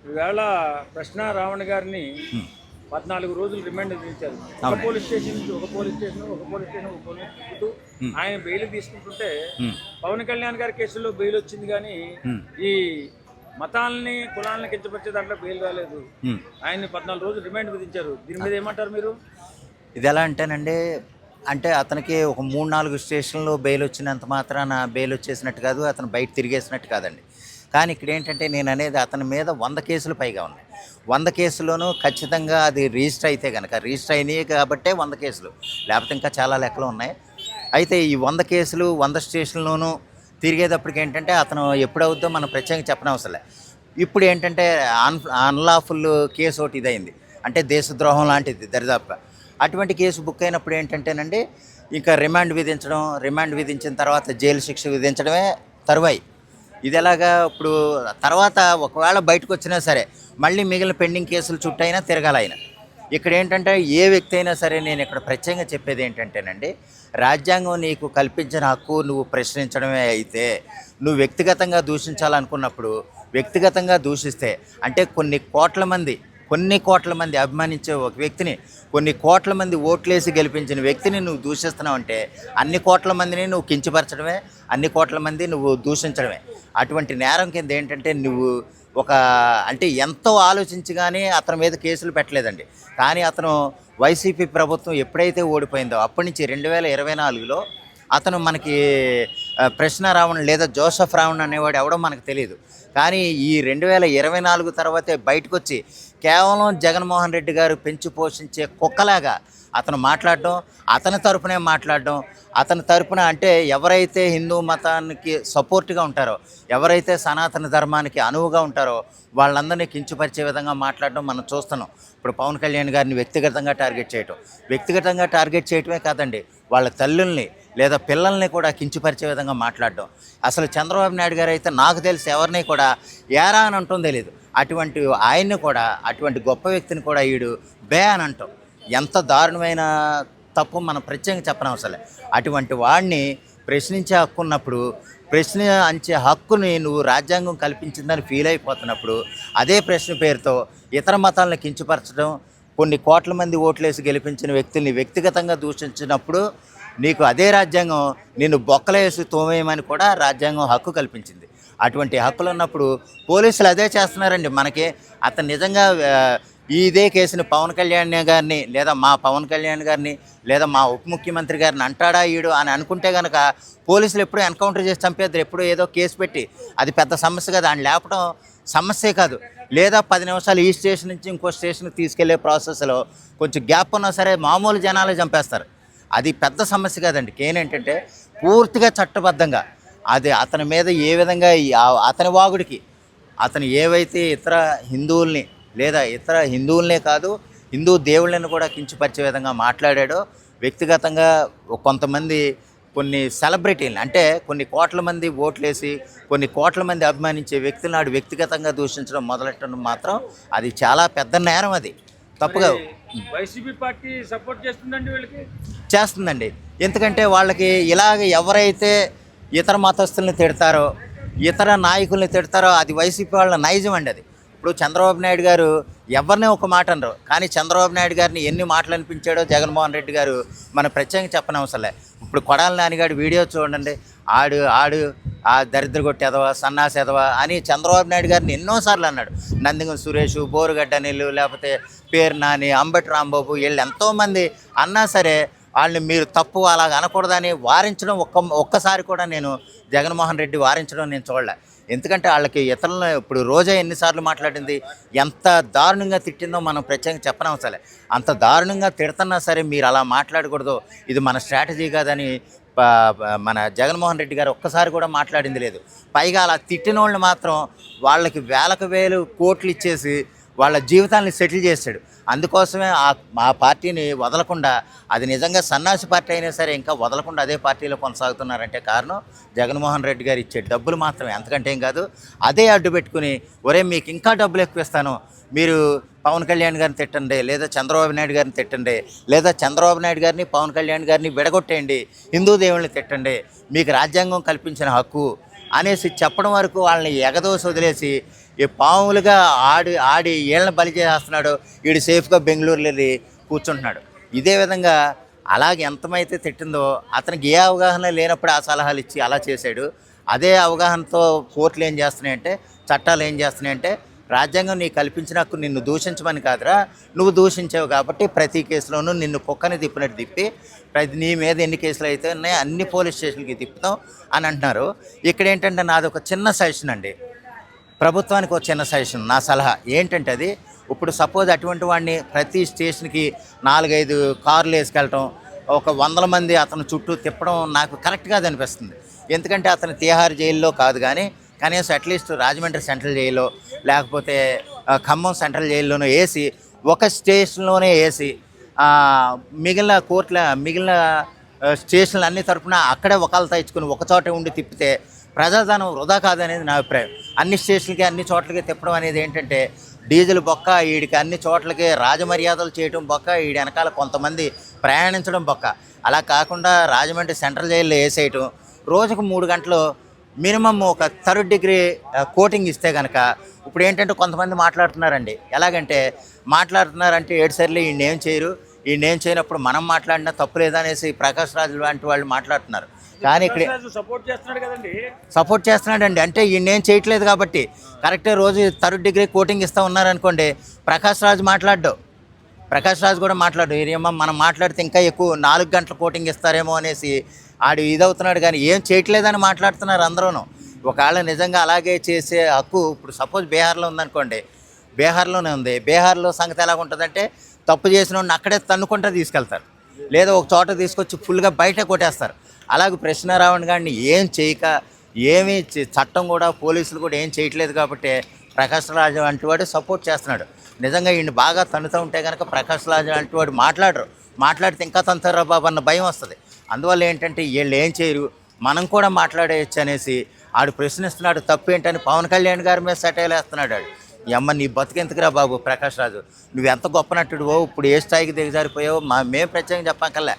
ఈవేళ ప్రశ్న రావణ్ గారిని హ్మ్. 14 రోజులు రిమాండ్ విధించారు. ఒక అవునండి. పోలీస్ స్టేషన్ నుంచి ఒక పోలీస్ స్టేషన్, ఒక పోలీస్ స్టేషన్, ఒక పోలీస్ తిప్పుతూ హ్మ్. ఆయన బెయిల్ తీసుకుంటుంటే హ్మ్. పవన్ కళ్యాణ్ గారి కేసులో బెయిల్ వచ్చింది కానీ హ్మ్. ఈ మతాలని కులాలని కించపరిచే దాంట్లో బెయిల్ రాలేదు. హ్మ్. ఆయన్ని 14 రోజులు రిమాండ్ విధించారు. దీని మీద ఏమంటారు మీరు? ఇది ఎలా అంటేనండి, అంటే అతనికి ఒక 3, 4 స్టేషన్‌లో బెయిల్ వచ్చినంత మాత్రాన బెయిల్ వచ్చేసినట్టు కాదు. అతను బయట తిరిగేసినట్టు కాదండి. కానీ ఇక్కడేంటంటే నేననేది అతని మీద 100 కేసులు పైగా ఉన్నాయి. 100 కేసుల్లోనూ ఖచ్చితంగా అది రిజిస్టర్ అయితే గనక రిజిస్టర్ అయినయి కాబట్టే 100 కేసులు. లేపోతే ఇంకా చాలా లెక్కలు ఉన్నాయి. అయితే ఈ 100 కేసులు 100 స్టేషన్‌లోనూ తిరిగేటప్పటికేంటంటే అతను ఎప్పుడవుద్దో మనం ప్రత్యేకంగా చెప్పనవసరం లే. ఇప్పుడేంటంటే అన్‌లాఫుల్ కేస్ ఒకటి ఇదయింది. అంటే దేశద్రోహం లాంటిది దరిదాపుగా. అటువంటి కేసు బుక్ అయినప్పుడు ఏంటంటేనండి, ఇంకా రిమాండ్ విధించిన తర్వాత జైలు శిక్ష విధించడమే తరువాయి. ఇదెలాగా ఇప్పుడు తర్వాత ఒకవేళ బయటకొచ్చినా సరే, మళ్ళీ మిగిలిన పెండింగ్ కేసుల చుట్టయినా తిరగాలాయన. ఇక్కడేంటంటే ఏ వ్యక్తి అయినా సరే నేనిక్కడ ప్రత్యేకంగా చెప్పేదేంటంటేనండి, రాజ్యాంగం నీకు కల్పించిన హక్కు నువ్వు ప్రశ్నించడమే అయితే, నువ్వు వ్యక్తిగతంగా దూషించాలనుకున్నప్పుడు, వ్యక్తిగతంగా దూషిస్తే అంటే కొన్ని కోట్ల మంది అభిమానించే ఒక వ్యక్తిని, కొన్ని కోట్ల మంది ఓట్లేసి గెలిపించిన వ్యక్తిని నువ్వు దూషిస్తున్నావంటే, అన్ని కోట్ల మందిని నువ్వు కించపరచడమే, అన్ని కోట్ల మంది నువ్వు దూషించడమే. అటువంటి నేరం కింద ఏంటంటే నువ్వు ఒక అంటే ఎంతో ఆలోచించి గానీ అతని మీద కేసులు పెట్టలేదండి. కానీ అతను వైసీపీ ప్రభుత్వం ఎప్పుడైతే ఓడిపోయిందో అప్పటి నుంచి 2024లో అతను మనకి ప్రశ్న రావణ్ లేదా జోసెఫ్ రావణ్ అనేవాడు ఎవడో మనకు తెలీదు. కానీ ఈ 2024 తర్వాతే బయటకొచ్చి కేవలం జగన్మోహన్ రెడ్డి గారు పెంచి పోషించే కుక్కలాగా అతను మాట్లాడడం, అతని తరపున అంటే ఎవరైతే హిందూ మతానికి సపోర్ట్గా ఉంటారో, ఎవరైతే సనాతన ధర్మానికి అనువుగా ఉంటారో వాళ్ళందరినీ కించపరిచే విధంగా మాట్లాడడం మనం చూస్తున్నాం. ఇప్పుడు పవన్ కళ్యాణ్ గారిని వ్యక్తిగతంగా టార్గెట్ చేయటమే కాదండి, వాళ్ళ తల్లుల్ని లేదా పిల్లల్ని కూడా కించపరిచే విధంగా మాట్లాడడం. అసలు చంద్రబాబు నాయుడు గారు అయితే నాకు తెలిసి ఎవరిని కూడా ఏరా అని అంటాం తెలీదు. అటువంటి ఆయన్ని కూడా, అటువంటి గొప్ప వ్యక్తిని కూడా ఈడు బే అని అంటాం. ఎంత దారుణమైన తప్పు మనం ప్రత్యేకంగా చెప్పనవసరం లే. అటువంటి వాడిని ప్రశ్నించే హక్కు ఉన్నప్పుడు, ప్రశ్నించే హక్కుని నువ్వు రాజ్యాంగం కల్పించిందని ఫీల్ అయిపోతున్నప్పుడు, అదే ప్రశ్న పేరుతో ఇతర మతాలను కించపరచడం, కొన్ని కోట్ల మంది ఓట్లేసి గెలిపించిన వ్యక్తుల్ని వ్యక్తిగతంగా దూషించినప్పుడు నీకు అదే రాజ్యాంగం నిన్ను బొక్కలేసి తోమేయమని కూడా రాజ్యాంగం హక్కు కల్పించింది. అటువంటి హక్కులు ఉన్నప్పుడు పోలీసులు అదే చేస్తున్నారండి మనకి. అతను నిజంగా ఇదే కేసుని పవన్ కళ్యాణ్ గారిని లేదా మా పవన్ కళ్యాణ్ గారిని లేదా మా ఉప ముఖ్యమంత్రి గారిని అంటాడా ఈడు అని అనుకుంటే కనుక పోలీసులు ఎప్పుడూ ఎన్కౌంటర్ చేసి చంపేద్దరు. ఎప్పుడూ ఏదో కేసు పెట్టి అది పెద్ద సమస్య కాదు, ఆయన లేపడం సమస్యే కాదు. లేదా 10 నిమిషాలు ఈ స్టేషన్ నుంచి ఇంకో స్టేషన్కి తీసుకెళ్లే ప్రాసెస్లో కొంచెం గ్యాప్ ఉన్నా సరే మామూలు జనాలే చంపేస్తారు. అది పెద్ద సమస్య కాదండి. ఏంటంటే పూర్తిగా చట్టబద్ధంగా అది అతని మీద ఏ విధంగా అతని వాగుడికి అతను ఏవైతే ఇతర హిందువులనే కాదు హిందూ దేవుళ్ళని కూడా కించపరిచే విధంగా మాట్లాడాడో, వ్యక్తిగతంగా కొంతమంది కొన్ని సెలబ్రిటీలను అంటే కొన్ని కోట్ల మంది ఓట్లేసి కొన్ని కోట్ల మంది అభిమానించే వ్యక్తులను నాడు వ్యక్తిగతంగా దూషించడం మొదలెట్టడం మాత్రం అది చాలా పెద్ద నేరం. అది తప్పుగా వైసీపీ పార్టీ సపోర్ట్ చేస్తుందండి వీళ్ళకి. చేస్తుందండి. ఎందుకంటే వాళ్ళకి ఇలాగ ఎవరైతే ఇతర మతస్థుల్ని తిడతారో, ఇతర నాయకుల్ని తిడతారో అది వైసీపీ వాళ్ళ నైజం అండి. అది ఇప్పుడు చంద్రబాబు నాయుడు గారు ఎవరిని ఒక మాట అనరు, కానీ చంద్రబాబు నాయుడు గారిని ఎన్ని మాటలు అనిపించాడో జగన్మోహన్ రెడ్డి గారు మనం ప్రత్యేకంగా చెప్పనవసరం లే. ఇప్పుడు కొడాలి నానిగాడి వీడియో చూడండి. ఆడు ఆ దరిద్ర కొట్టేదవా సన్నాసేదవా అని చంద్రబాబు నాయుడు గారిని ఎన్నోసార్లు అన్నాడు. నందిగం సురేష్, బోరుగడ్డ నీళ్ళు, లేకపోతే పేరు నాని, అంబటి రాంబాబు వీళ్ళు ఎంతోమంది అన్నా సరే వాళ్ళని మీరు తప్పు అలాగ అనకూడదని వారించడం ఒక్కసారి కూడా నేను జగన్మోహన్ రెడ్డి వారించడం నేను చూడలే. ఎందుకంటే వాళ్ళకి ఇతరులను ఇప్పుడు రోజా ఎన్నిసార్లు మాట్లాడింది, ఎంత దారుణంగా తిట్టిందో మనం ప్రత్యేకంగా చెప్పనవసరం లే. అంత దారుణంగా తిడుతున్నా సరే మీరు అలా మాట్లాడకూడదు, ఇది మన స్ట్రాటజీ కాదని మన జగన్మోహన్ రెడ్డి గారు ఒక్కసారి కూడా మాట్లాడింది లేదు. పైగా అలా తిట్టిన వాళ్ళని మాత్రం వాళ్ళకి వేలకు వేలు కోట్లు ఇచ్చేసి వాళ్ళ జీవితాన్ని సెటిల్ చేశాడు. అందుకోసమే ఆ పార్టీని వదలకుండా, అది నిజంగా సన్నాసి పార్టీ అయినా సరే ఇంకా వదలకుండా అదే పార్టీలో కొనసాగుతున్నారంటే కారణం జగన్మోహన్ రెడ్డి గారు ఇచ్చే డబ్బులు మాత్రమే, అంతకంటే ఏం కాదు. అదే అడ్డు పెట్టుకుని ఒరే మీకు ఇంకా డబ్బులు ఎక్కువ ఇస్తాను, మీరు పవన్ కళ్యాణ్ గారిని తిట్టండి, లేదా చంద్రబాబు నాయుడు గారిని తిట్టండి, లేదా చంద్రబాబు నాయుడు గారిని పవన్ కళ్యాణ్ గారిని విడగొట్టేయండి, హిందూ దేవుళ్ళని తిట్టండి, మీకు రాజ్యాంగం కల్పించిన హక్కు అనేసి చెప్పడం వరకు వాళ్ళని ఎగదోసి వదిలేసి ఈ పాములుగా ఆడి ఏళ్ళని బలి చేస్తున్నాడు, వీడు సేఫ్గా బెంగళూరులో వెళ్ళి కూర్చుంటున్నాడు. ఇదే విధంగా అలాగే ఎంతమైతే తిట్టిందో అతనికి ఏ అవగాహన లేనప్పుడు ఆ సలహాలు ఇచ్చి అలా చేశాడు. అదే అవగాహనతో కోర్టులు ఏం చేస్తున్నాయంటే, చట్టాలు ఏం చేస్తున్నాయంటే, రాజ్యాంగం నీకు కల్పించిన హక్కు నిన్ను దూషించమని కాదురా, నువ్వు దూషించావు కాబట్టి ప్రతి కేసులోనూ నిన్ను కుక్కని తిప్పినట్టు తిప్పి నీ మీద ఎన్ని కేసులు అయితే ఉన్నాయో అన్ని పోలీస్ స్టేషన్కి తిప్పుతాం అని అంటున్నారు. ఇక్కడ ఏంటంటే నాది ఒక చిన్న సజెషన్ అండి, ప్రభుత్వానికి ఒక చిన్న సజెషన్, నా సలహా ఏంటంటే అది, ఇప్పుడు సపోజ్ అటువంటి వాడిని ప్రతి స్టేషన్కి 4-5 కార్లు వేసుకెళ్ళటం, ఒక 100 మంది అతను చుట్టూ తిప్పడం నాకు కరెక్ట్ కాదు అనిపిస్తుంది. ఎందుకంటే అతను తిహార్ జైల్లో కాదు కానీ కనీసం అట్లీస్ట్ రాజమండ్రి సెంట్రల్ జైల్లో లేకపోతే ఖమ్మం సెంట్రల్ జైల్లోనూ వేసి, ఒక స్టేషన్లోనే వేసి మిగిలిన స్టేషన్లు అన్ని తరపున అక్కడే ఒకళ్ళతో ఇచ్చుకుని ఒక చోట ఉండి తిప్పితే ప్రజాధనం వృధా కాదనేది నా అభిప్రాయం. అన్ని స్టేషన్లకి అన్ని చోట్లకి తిప్పడం అనేది ఏంటంటే డీజిల్ బొక్క, వీడికి అన్ని చోట్లకి రాజమర్యాదలు చేయడం బొక్క, వీడి వెనకాల కొంతమంది ప్రయాణించడం బొక్క. అలా కాకుండా రాజమండ్రి సెంట్రల్ జైల్లో వేసేయటం, రోజుకు 3 గంటలు మినిమమ్ ఒక 3rd డిగ్రీ కోటింగ్ ఇస్తే కనుక, ఇప్పుడు ఏంటంటే కొంతమంది మాట్లాడుతున్నారండి, ఎలాగంటే మాట్లాడుతున్నారంటే ఏడుసర్లే ఈయనేం చేయరు, ఈయనేం చేయనప్పుడు మనం మాట్లాడినా తప్పు లేదనేసి ప్రకాష్ రాజు లాంటి వాళ్ళు మాట్లాడుతున్నారు. కానీ ఇక్కడ సపోర్ట్ చేస్తున్నాడు కదండి, సపోర్ట్ చేస్తున్నాడండి అంటే ఈయనేం చేయట్లేదు కాబట్టి. కరెక్టే రోజు 3rd డిగ్రీ కోటింగ్ ఇస్తూ ఉన్నారనుకోండి, ప్రకాష్ రాజు కూడా మాట్లాడు, ఏమో మనం మాట్లాడితే ఇంకా ఎక్కువ 4 గంటల కోటింగ్ ఇస్తారేమో అనేసి ఆడు ఇదవుతున్నాడు. కానీ ఏం చేయట్లేదని మాట్లాడుతున్నారు అందరూను. ఒకవేళ నిజంగా అలాగే చేసే హక్కు ఇప్పుడు సపోజ్ బీహార్లో ఉందనుకోండి, బీహార్లోనే ఉంది. బీహార్లో సంగతి ఎలా ఉంటుందంటే, తప్పు చేసిన వాడిని అక్కడే తన్నుకుంటూ తీసుకెళ్తారు, లేదా ఒక చోట తీసుకొచ్చి ఫుల్గా బయట కొట్టేస్తారు. అలాగే కృష్ణారావుని గారిని ఏం చేయక చట్టం కూడా పోలీసులు కూడా ఏం చేయట్లేదు కాబట్టి ప్రకాష్ రాజు వంటి వాడు సపోర్ట్ చేస్తున్నాడు. నిజంగా ఈయన బాగా తన్నుతూ ఉంటే కనుక ప్రకాష్ రాజు వంటి వాడు మాట్లాడితే ఇంకా తంతారా బాబు అన్న భయం వస్తుంది. అందువల్ల ఏంటంటే వీళ్ళు ఏం చేయరు, మనం కూడా మాట్లాడేయచ్చు అనేసి ఆడు ప్రశ్నిస్తున్నాడు. తప్పు ఏంటని పవన్ కళ్యాణ్ గారి మీద సెటైల్ వేస్తున్నాడు. ఆడు అమ్మ నీ బతికెందుకురా బాబు ప్రకాష్ రాజు, నువ్వు ఎంత గొప్ప నటుడువో, ఇప్పుడు ఏ స్థాయికి దిగజారిపోయావో మేము ప్రత్యేకంగా చెప్పక్కర్లే.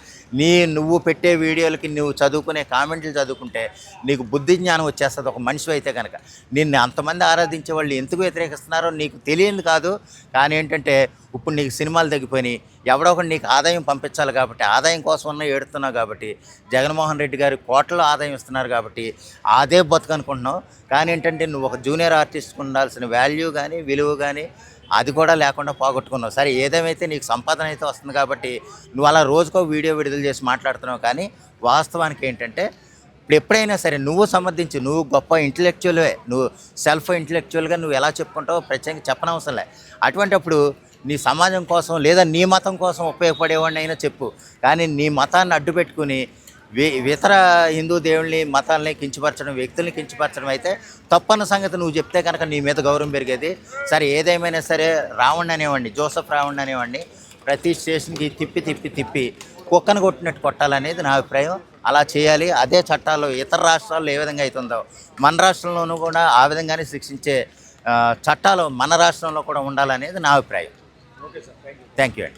నువ్వు పెట్టే వీడియోలకి నువ్వు చదువుకునే కామెంట్లు చదువుకుంటే నీకు బుద్ధి జ్ఞానం వచ్చేస్తుంది ఒక మనిషి అయితే కనుక. నిన్ను అంతమంది ఆరాధించే వాళ్ళు ఎందుకు వ్యతిరేకిస్తున్నారో నీకు తెలియదు కాదు. కానీ ఏంటంటే ఇప్పుడు నీకు సినిమాలు తగ్గిపోయినాయి, ఎవడో ఒకటి నీకు ఆదాయం పంపించాలి కాబట్టి, ఆదాయం కోసం ఉన్న ఏడుతున్నావు కాబట్టి, జగన్మోహన్ రెడ్డి గారు కోట్ల ఆదాయం ఇస్తున్నారు కాబట్టి అదే బతుకనుకుంటున్నావు. కానీ ఏంటంటే నువ్వు ఒక జూనియర్ ఆర్టిస్ట్కి ఉండాల్సిన వాల్యూ కానీ విలువ కానీ అది కూడా లేకుండా పోగొట్టుకున్నావు. సరే ఏదేమైతే నీకు సంపాదన అయితే వస్తుంది కాబట్టి నువ్వు అలా రోజుకో వీడియో విడుదల చేసి మాట్లాడుతున్నావు. కానీ వాస్తవానికి ఏంటంటే ఇప్పుడు ఎప్పుడైనా సరే నువ్వు సమర్థించి, నువ్వు గొప్ప ఇంటలెక్చువల్వే, నువ్వు సెల్ఫ్ ఇంటలెక్చువల్గా నువ్వు ఎలా చెప్పుకుంటావో ప్రత్యేకంగా చెప్పనవసరం లే. అటువంటిప్పుడు నీ సమాజం కోసం లేదా నీ మతం కోసం ఉపయోగపడేవాడిని అయినా చెప్పు. కానీ నీ మతాన్ని అడ్డు పెట్టుకుని ఇతర హిందూ దేవుళ్ళని మతాలని కించపరచడం, వ్యక్తుల్ని కించపరచడం అయితే తప్పన్న సంగతి నువ్వు చెప్తే కనుక నీ మీద గౌరవం పెరిగేది. సరే ఏదేమైనా సరే రావణ్ అనేవాడిని, జోసెఫ్ రావణ్ అనేవాడిని ప్రతి స్టేషన్కి తిప్పి కుక్కను కొట్టినట్టు కొట్టాలనేది నా అభిప్రాయం. అలా చేయాలి. అదే చట్టాలు ఇతర రాష్ట్రాల్లో ఏ విధంగా అవుతుందో మన రాష్ట్రంలోనూ కూడా ఆ విధంగానే శిక్షించే చట్టాలు మన రాష్ట్రంలో కూడా ఉండాలనేది నా అభిప్రాయం. Okay sir, thank you. Thank you అండి.